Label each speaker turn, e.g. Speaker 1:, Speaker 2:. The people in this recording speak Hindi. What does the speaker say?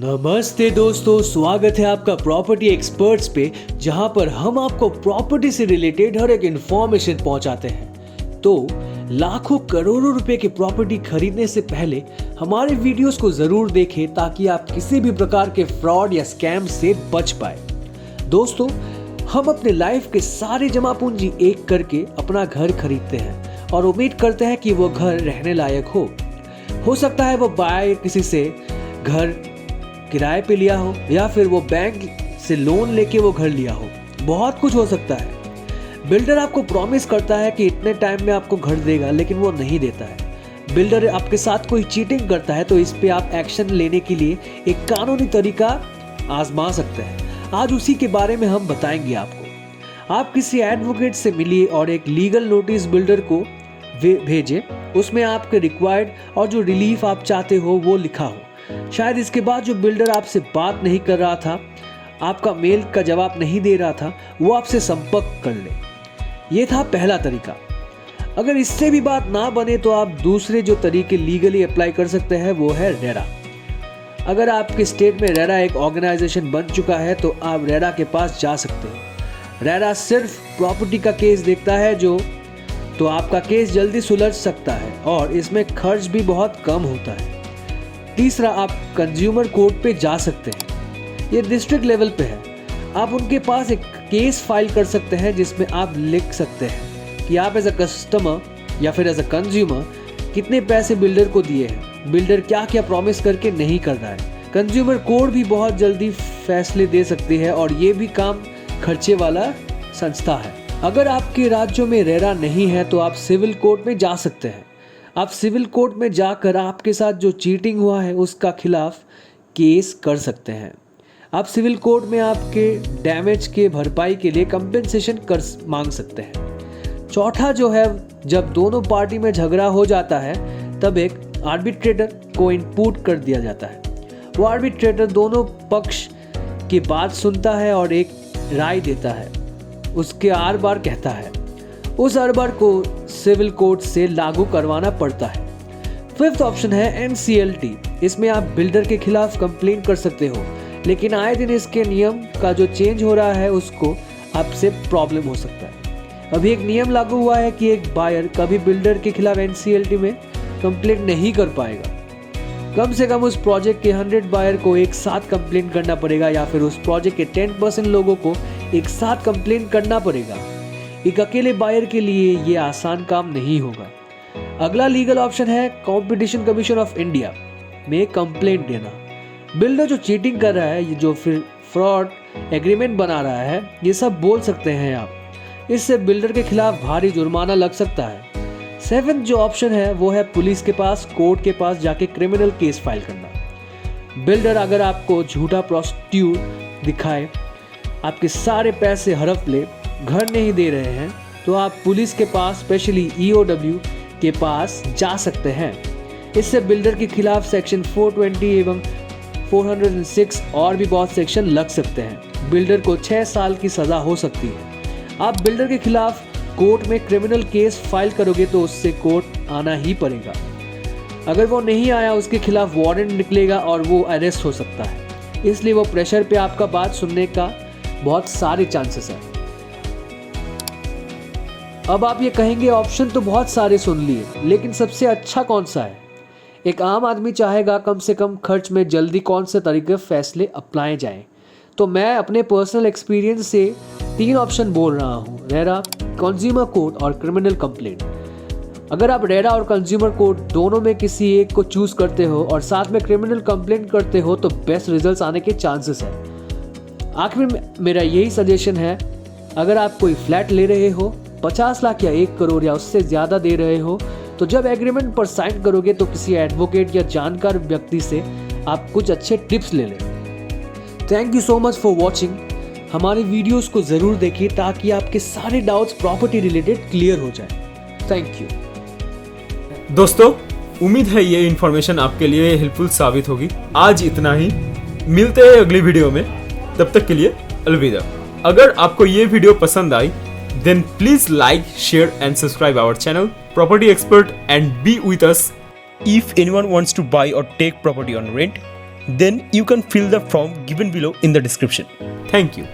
Speaker 1: नमस्ते दोस्तों, स्वागत है आपका प्रॉपर्टी एक्सपर्ट्स पे, जहां पर हम आपको प्रॉपर्टी से रिलेटेड हर एक इंफॉर्मेशन पहुंचाते हैं। तो लाखों करोड़ों रुपए की प्रॉपर्टी खरीदने से पहले हमारे वीडियोस को जरूर देखें ताकि आप किसी भी प्रकार के फ्रॉड या स्कैम से बच पाए। दोस्तों, हम अपने लाइफ के सारे जमा पूंजी एक करके अपना घर खरीदते हैं और उम्मीद करते हैं कि वो घर रहने लायक हो सकता है वो बाय किसी से घर किराए पे लिया हो या फिर वो बैंक से लोन लेके वो घर लिया हो, बहुत कुछ हो सकता है। बिल्डर आपको प्रॉमिस करता है कि इतने टाइम में आपको घर देगा, लेकिन वो नहीं देता है। बिल्डर आपके साथ कोई चीटिंग करता है तो इस पे आप एक्शन लेने के लिए एक कानूनी तरीका आजमा सकते हैं। आज उसी के बारे में हम बताएंगे आपको। आप किसी एडवोकेट से मिलिए और एक लीगल नोटिस बिल्डर को भेजें। उसमें आपके रिक्वायर्ड और जो रिलीफ आप चाहते हो वो लिखा हो। शायद इसके बाद जो बिल्डर आपसे बात नहीं कर रहा था, आपका मेल का जवाब नहीं दे रहा था, वो आपसे संपर्क कर ले। ये था पहला तरीका। अगर इससे भी बात ना बने तो आप दूसरे जो तरीके लीगली अप्लाई कर सकते हैं वो है रेरा। अगर आपके स्टेट में रेरा एक ऑर्गेनाइजेशन बन चुका है तो आप रेरा के पास जा सकते हैं। रेरा सिर्फ प्रॉपर्टी का केस देखता है तो आपका केस जल्दी सुलझ सकता है और इसमें खर्च भी बहुत कम होता है। तीसरा, आप कंज्यूमर कोर्ट पे जा सकते हैं। ये डिस्ट्रिक्ट लेवल पे है। आप उनके पास एक केस फाइल कर सकते हैं जिसमें आप लिख सकते हैं कि आप एज अ कस्टमर या फिर एज अ कंज्यूमर कितने पैसे बिल्डर को दिए हैं, बिल्डर क्या क्या प्रॉमिस करके नहीं कर रहा है। कंज्यूमर कोर्ट भी बहुत जल्दी फैसले दे सकती है और ये भी काम खर्चे वाला संस्था है। अगर आपके राज्यों में रेरा नहीं है तो आप सिविल कोर्ट में जा सकते हैं। आप सिविल कोर्ट में जाकर आपके साथ जो चीटिंग हुआ है उसका खिलाफ केस कर सकते हैं। आप सिविल कोर्ट में आपके डैमेज के भरपाई के लिए कंपेंसेशन कर मांग सकते हैं। चौथा जो है, जब दोनों पार्टी में झगड़ा हो जाता है तब एक आर्बिट्रेटर को इनपुट कर दिया जाता है। वो आर्बिट्रेटर दोनों पक्ष की बात सुनता है और एक राय देता है, उसके आर बार कहता है। उस आर को सिविल कोर्ट से लागू करवाना पड़ता है। फिफ्थ ऑप्शन है NCLT। इसमें आप बिल्डर के खिलाफ कंप्लेंट कर सकते हो, लेकिन आए दिन इसके नियम का जो चेंज हो रहा है उसको आपसे प्रॉब्लम हो सकता है। अभी एक नियम लागू हुआ है कि एक बायर कभी बिल्डर के खिलाफ NCLT में कंप्लेंट नहीं कर पाएगा। कम से कम उस प्रोजेक्ट के 100 बायर को एक साथ कंप्लेंट करना पड़ेगा या फिर उस प्रोजेक्ट के 10% लोगों को एक साथ कंप्लेंट करना पड़ेगा। एक अकेले बायर के लिए ये आसान काम नहीं होगा। अगला लीगल ऑप्शन है कंपटीशन कमीशन ऑफ इंडिया में कंप्लेंट देना। बिल्डर जो चीटिंग कर रहा है, जो फिर फ्रॉड एग्रीमेंट बना रहा है, ये सब बोल सकते हैं आप। इससे बिल्डर के खिलाफ भारी जुर्माना लग सकता है। सेवेंथ जो ऑप्शन है वो है पुलिस के पास, कोर्ट के पास जाके क्रिमिनल केस फाइल करना। बिल्डर अगर आपको झूठा प्रोस्टिट्यूट दिखाए, आपके सारे पैसे हड़प ले, घर नहीं दे रहे हैं, तो आप पुलिस के पास, स्पेशली EOW के पास जा सकते हैं। इससे बिल्डर के खिलाफ सेक्शन 420 एवं 406 और भी बहुत सेक्शन लग सकते हैं। बिल्डर को 6 साल की सजा हो सकती है। आप बिल्डर के खिलाफ कोर्ट में क्रिमिनल केस फाइल करोगे तो उससे कोर्ट आना ही पड़ेगा। अगर वो नहीं आया, उसके खिलाफ वारंट निकलेगा और वो अरेस्ट हो सकता है। इसलिए वो प्रेशर पे आपका बात सुनने का बहुत सारे चांसेस है। अब आप ये कहेंगे ऑप्शन तो बहुत सारे सुन लिए, लेकिन सबसे अच्छा कौन सा है? एक आम आदमी चाहेगा कम से कम खर्च में जल्दी कौन से तरीके फैसले अपनाए जाएं। तो मैं अपने पर्सनल एक्सपीरियंस से 3 ऑप्शन बोल रहा हूँ: रेरा, कंज्यूमर कोर्ट और क्रिमिनल कंप्लेंट। अगर आप रेरा और कंज्यूमर कोर्ट दोनों में किसी एक को चूज करते हो और साथ में क्रिमिनल कंप्लेंट करते हो तो बेस्ट रिजल्ट्स आने के चांसेस है। आखिर में मेरा यही सजेशन है, अगर आप कोई फ्लैट ले रहे हो, 50 लाख या 1 करोड़ या उससे ज़्यादा दे रहे हो, तो जब एग्रीमेंट पर साइन करोगे तो किसी एडवोकेट या जानकार व्यक्ति से आप कुछ अच्छे टिप्स ले लें। Thank you so much for watching. हमारे वीडियोस को ज़रूर देखिए ताकि आपके सारे डाउट्स प्रॉपर्टी रिलेटेड क्लियर हो जाए। Thank you.
Speaker 2: दोस्तों, उम्मीद है ये इन्फॉर्मेशन आपके लिए हेल्पफुल साबित होगी। आज इतना ही, मिलते हैं अगली वीडियो में। तब तक के लिए अलविदा। अगर आपको ये वीडियो पसंद आई, then please like, share and subscribe our channel Property Expert and be with us.
Speaker 3: If anyone wants to buy or take property on rent,
Speaker 2: then you can fill the form given below in the description. Thank you.